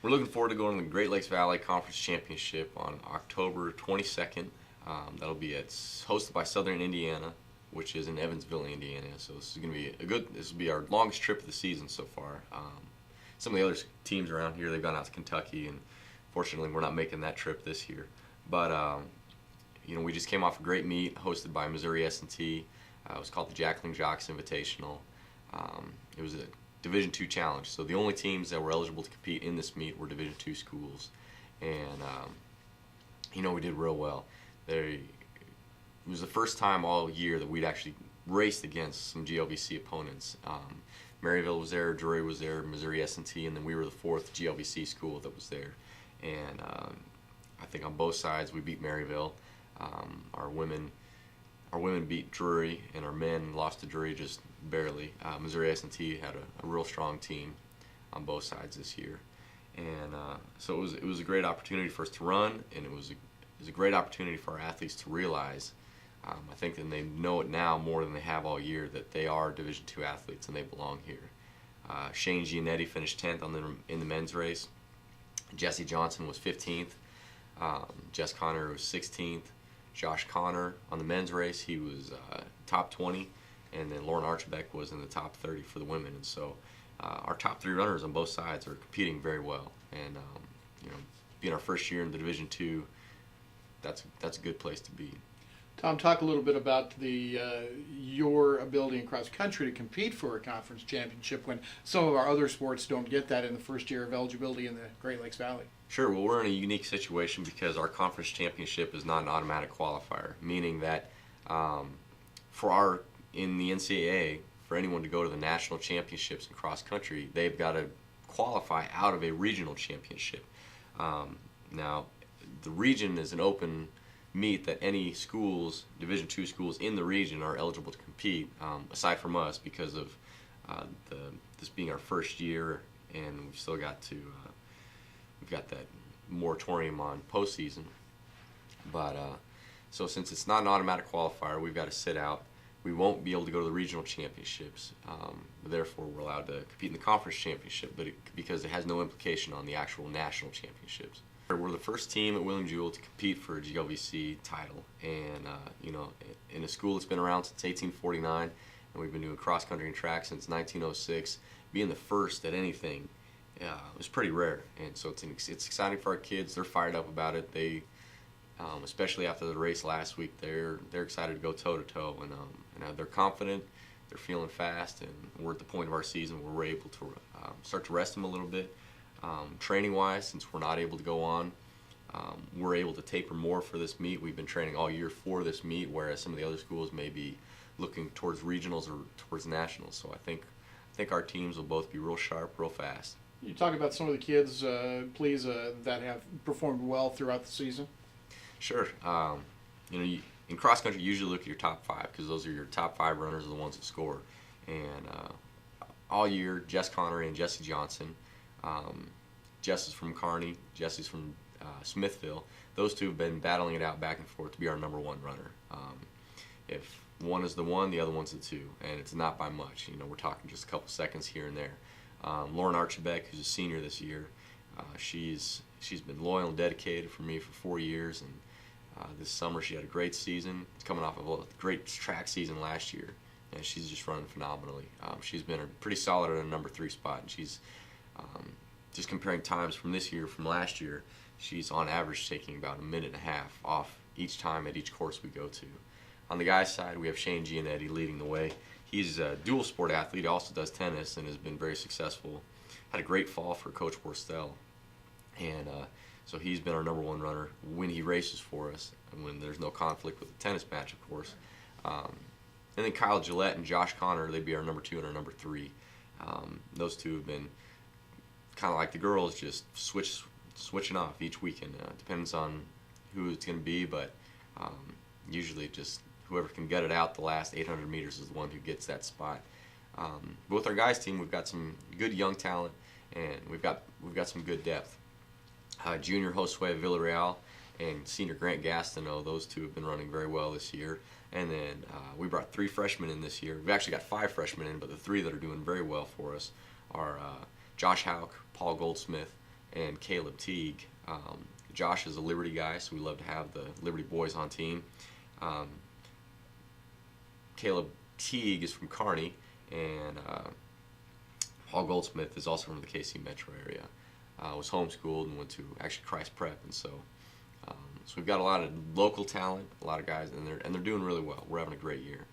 We're looking forward to going to the Great Lakes Valley Conference Championship on October 22nd. That'll be hosted by Southern Indiana, which is in Evansville, Indiana. So this is going to be this will be our longest trip of the season so far. Some of the other teams around here, they've gone out to Kentucky, and fortunately we're not making that trip this year. But we just came off a great meet hosted by Missouri S&T. It was called the Jackling Jocks Invitational. It was a Division II challenge, so the only teams that were eligible to compete in this meet were Division II schools, and we did real well. It was the first time all year that we'd actually raced against some GLVC opponents. Maryville was there, Drury was there, Missouri S&T, and then we were the fourth GLVC school that was there. And I think on both sides we beat Maryville. Our women beat Drury, and our men lost to Drury just barely. Missouri S&T had a real strong team on both sides this year, and so it was a great opportunity for us to run, and it was a great opportunity for our athletes to realize. I think that they know it now more than they have all year, that they are Division II athletes and they belong here. Shane Gianetti finished 10th in the men's race. Jesse Johnson was 15th. Jess Connor was 16th. Josh Connor on the men's race, he was top 20, and then Lauren Archbeck was in the top 30 for the women. And so our top three runners on both sides are competing very well. And being our first year in the Division II, that's a good place to be. Tom, talk a little bit about your ability in cross country to compete for a conference championship when some of our other sports don't get that in the first year of eligibility in the Great Lakes Valley. Sure. Well, we're in a unique situation because our conference championship is not an automatic qualifier, meaning that in the NCAA, for anyone to go to the national championships in cross country, they've got to qualify out of a regional championship. Now, the region is an open meet that any schools, Division II schools in the region, are eligible to compete, aside from us, because of this being our first year, and we've still got we've got that moratorium on postseason. But so since it's not an automatic qualifier, we've got to sit out. We won't be able to go to the regional championships. Therefore, we're allowed to compete in the conference championship, because it has no implication on the actual national championships. We're the first team at William Jewell to compete for a GLVC title, and in a school that's been around since 1849, and we've been doing cross country and track since 1906. Being the first at anything was pretty rare, and so it's exciting for our kids. They're fired up about it. They, especially after the race last week, they're excited to go toe to toe, and they're confident. They're feeling fast, and we're at the point of our season where we're able to start to rest them a little bit. Training-wise, since we're not able to go on, we're able to taper more for this meet. We've been training all year for this meet, whereas some of the other schools may be looking towards regionals or towards nationals. So I think our teams will both be real sharp, real fast. You talk about some of the kids, please, that have performed well throughout the season. Sure. In cross country, you usually look at your top five, because those are your top five runners are the ones that score. And all year, Jess Connor and Jesse Johnson. Jess is from Kearney, Jesse's from Smithville. Those two have been battling it out back and forth to be our number one runner. If one is the one, the other one's the two, and it's not by much. We're talking just a couple seconds here and there. Lauren Archbeck, who's a senior this year, she's been loyal and dedicated for me for 4 years, and this summer she had a great season. It's coming off of a great track season last year, and she's just running phenomenally. She's been pretty solid at a number 3 spot, and she's just comparing times from this year from last year, she's on average taking about a minute and a half off each time at each course we go to. On the guys' side, we have Shane Gianetti leading the way. He's a dual sport athlete. He also does tennis and has been very successful. Had a great fall for Coach Borstel, and so he's been our number one runner when he races for us, and when there's no conflict with the tennis match, of course. And then Kyle Gillette and Josh Connor, they'd be our number 2 and our number 3. Those two have been kind of like the girls, just switching off each weekend. Depends on who it's going to be, but usually just whoever can get it out the last 800 meters is the one who gets that spot. But with our guys team, we've got some good young talent, and we've got some good depth. Junior Josue Villarreal and senior Grant Gastineau, those two have been running very well this year. And then we brought 3 freshmen in this year. We've actually got 5 freshmen in, but the 3 that are doing very well for us are Josh Hauk, Paul Goldsmith, and Caleb Teague. Josh is a Liberty guy, so we love to have the Liberty boys on team. Caleb Teague is from Kearney, and Paul Goldsmith is also from the KC metro area. Was homeschooled and went to actually Christ Prep, and so we've got a lot of local talent, a lot of guys, and they're doing really well. We're having a great year.